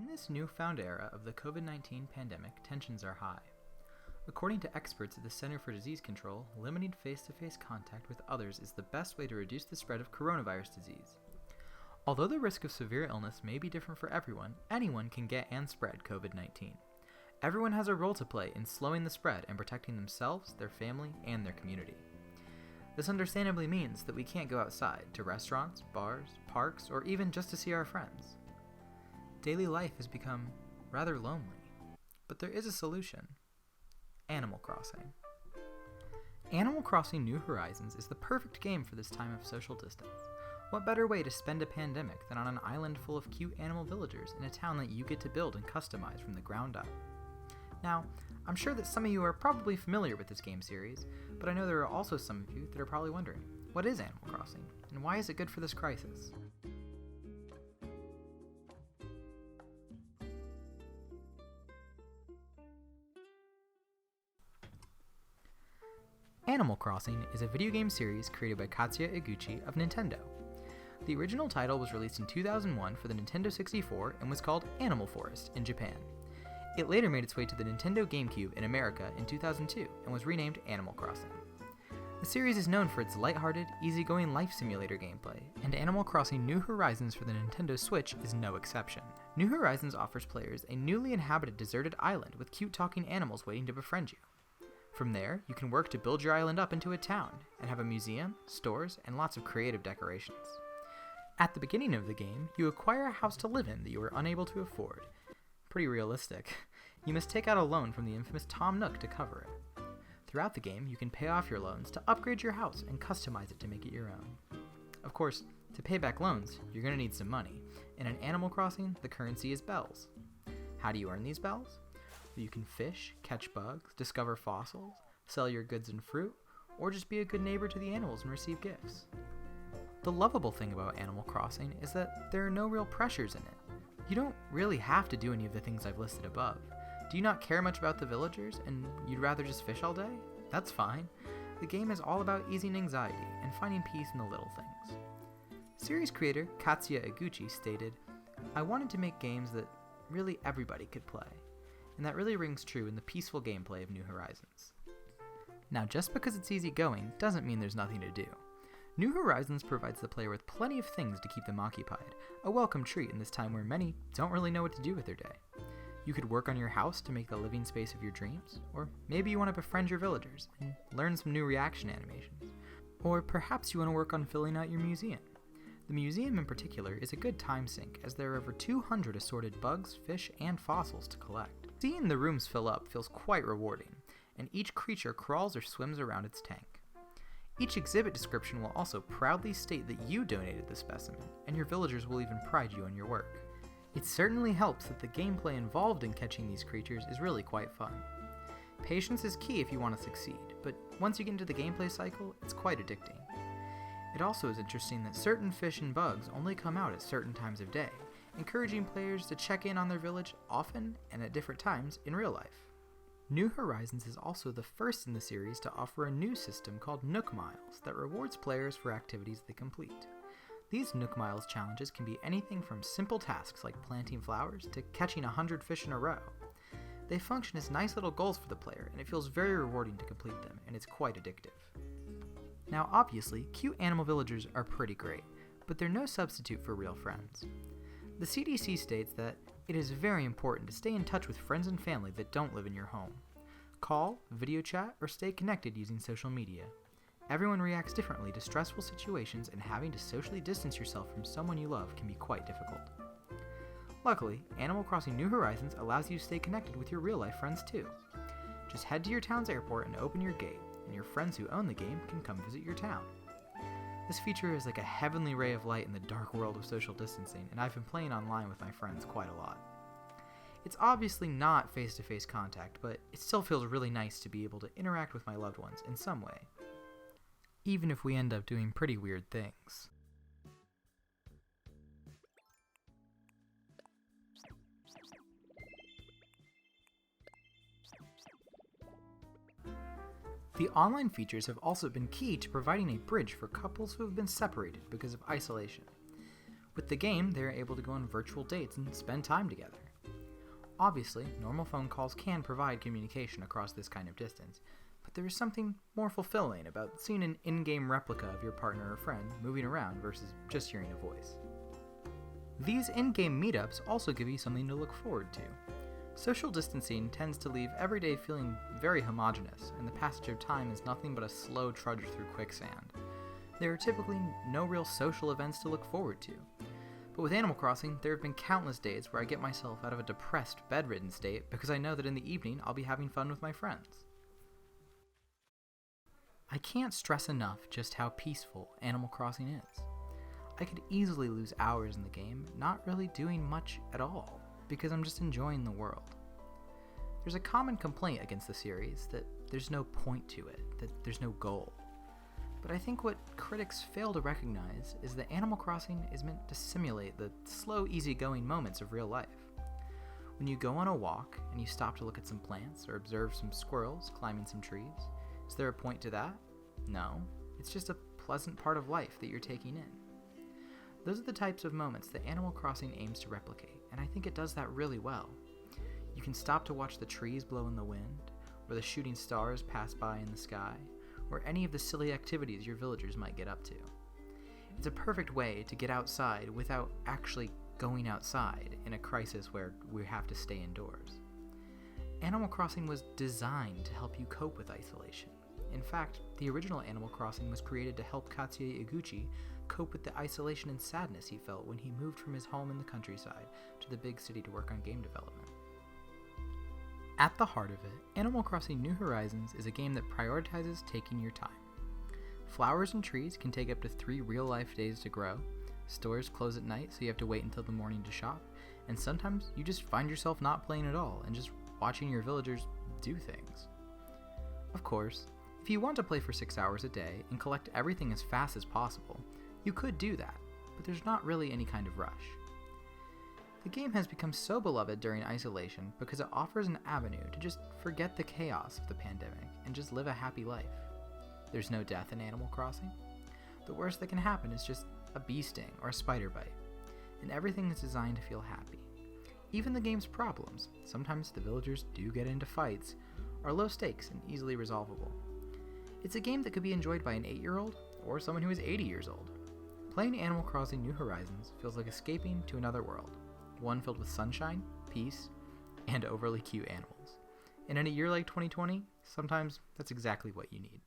In this newfound era of the COVID-19 pandemic, tensions are high. According to experts at the Center for Disease Control, limiting face-to-face contact with others is the best way to reduce the spread of coronavirus disease. Although the risk of severe illness may be different for everyone, anyone can get and spread COVID-19. Everyone has a role to play in slowing the spread and protecting themselves, their family, and their community. This understandably means that we can't go outside to restaurants, bars, parks, or even just to see our friends. Daily life has become rather lonely, but there is a solution. Animal Crossing. Animal Crossing New Horizons is the perfect game for this time of social distance. What better way to spend a pandemic than on an island full of cute animal villagers in a town that you get to build and customize from the ground up? Now, I'm sure that some of you are probably familiar with this game series, but I know there are also some of you that are probably wondering, what is Animal Crossing, and why is it good for this crisis? Animal Crossing is a video game series created by Katsuya Eguchi of Nintendo. The original title was released in 2001 for the Nintendo 64 and was called Animal Forest in Japan. It later made its way to the Nintendo GameCube in America in 2002 and was renamed Animal Crossing. The series is known for its lighthearted, easygoing life simulator gameplay, and Animal Crossing New Horizons for the Nintendo Switch is no exception. New Horizons offers players a newly inhabited deserted island with cute talking animals waiting to befriend you. From there, you can work to build your island up into a town, and have a museum, stores, and lots of creative decorations. At the beginning of the game, you acquire a house to live in that you are unable to afford. Pretty realistic. You must take out a loan from the infamous Tom Nook to cover it. Throughout the game, you can pay off your loans to upgrade your house and customize it to make it your own. Of course, to pay back loans, you're going to need some money, and in Animal Crossing, the currency is bells. How do you earn these bells? You can fish, catch bugs, discover fossils, sell your goods and fruit, or just be a good neighbor to the animals and receive gifts. The lovable thing about Animal Crossing is that there are no real pressures in it. You don't really have to do any of the things I've listed above. Do you not care much about the villagers and you'd rather just fish all day? That's fine. The game is all about easing anxiety and finding peace in the little things. Series creator Katsuya Eguchi stated, "I wanted to make games that really everybody could play. And that really rings true in the peaceful gameplay of New Horizons." Now, just because it's easygoing doesn't mean there's nothing to do. New Horizons provides the player with plenty of things to keep them occupied, a welcome treat in this time where many don't really know what to do with their day. You could work on your house to make the living space of your dreams, or maybe you want to befriend your villagers and learn some new reaction animations. Or perhaps you want to work on filling out your museum. The museum in particular is a good time sink, as there are over 200 assorted bugs, fish, and fossils to collect. Seeing the rooms fill up feels quite rewarding, and each creature crawls or swims around its tank. Each exhibit description will also proudly state that you donated the specimen, and your villagers will even pride you on your work. It certainly helps that the gameplay involved in catching these creatures is really quite fun. Patience is key if you want to succeed, but once you get into the gameplay cycle, it's quite addicting. It also is interesting that certain fish and bugs only come out at certain times of day, encouraging players to check in on their village often and at different times in real life. New Horizons is also the first in the series to offer a new system called Nook Miles that rewards players for activities they complete. These Nook Miles challenges can be anything from simple tasks like planting flowers to catching 100 fish in a row. They function as nice little goals for the player, and it feels very rewarding to complete them, and it's quite addictive. Now obviously, cute animal villagers are pretty great, but they're no substitute for real friends. The CDC states that it is very important to stay in touch with friends and family that don't live in your home. Call, video chat, or stay connected using social media. Everyone reacts differently to stressful situations, and having to socially distance yourself from someone you love can be quite difficult. Luckily, Animal Crossing New Horizons allows you to stay connected with your real-life friends too. Just head to your town's airport and open your gate, and your friends who own the game can come visit your town. This feature is like a heavenly ray of light in the dark world of social distancing, and I've been playing online with my friends quite a lot. It's obviously not face-to-face contact, but it still feels really nice to be able to interact with my loved ones in some way, even if we end up doing pretty weird things. The online features have also been key to providing a bridge for couples who have been separated because of isolation. With the game, they are able to go on virtual dates and spend time together. Obviously, normal phone calls can provide communication across this kind of distance, but there is something more fulfilling about seeing an in-game replica of your partner or friend moving around versus just hearing a voice. These in-game meetups also give you something to look forward to. Social distancing tends to leave every day feeling very homogeneous, and the passage of time is nothing but a slow trudge through quicksand. There are typically no real social events to look forward to. But with Animal Crossing, there have been countless days where I get myself out of a depressed, bedridden state because I know that in the evening I'll be having fun with my friends. I can't stress enough just how peaceful Animal Crossing is. I could easily lose hours in the game not really doing much at all, because I'm just enjoying the world. There's a common complaint against the series that there's no point to it, that there's no goal. But I think what critics fail to recognize is that Animal Crossing is meant to simulate the slow, easygoing moments of real life. When you go on a walk and you stop to look at some plants or observe some squirrels climbing some trees, is there a point to that? No, it's just a pleasant part of life that you're taking in. Those are the types of moments that Animal Crossing aims to replicate, and I think it does that really well. You can stop to watch the trees blow in the wind, or the shooting stars pass by in the sky, or any of the silly activities your villagers might get up to. It's a perfect way to get outside without actually going outside in a crisis where we have to stay indoors. Animal Crossing was designed to help you cope with isolation. In fact, the original Animal Crossing was created to help Katsuya Iguchi cope with the isolation and sadness he felt when he moved from his home in the countryside to the big city to work on game development. At the heart of it, Animal Crossing New Horizons is a game that prioritizes taking your time. Flowers and trees can take up to 3 real-life days to grow, stores close at night so you have to wait until the morning to shop, and sometimes you just find yourself not playing at all and just watching your villagers do things. Of course, if you want to play for 6 hours a day and collect everything as fast as possible, you could do that, but there's not really any kind of rush. The game has become so beloved during isolation because it offers an avenue to just forget the chaos of the pandemic and just live a happy life. There's no death in Animal Crossing. The worst that can happen is just a bee sting or a spider bite, and everything is designed to feel happy. Even the game's problems, sometimes the villagers do get into fights, are low stakes and easily resolvable. It's a game that could be enjoyed by an 8-year-old or someone who is 80 years old. Playing Animal Crossing New Horizons feels like escaping to another world, one filled with sunshine, peace, and overly cute animals. And in a year like 2020, sometimes that's exactly what you need.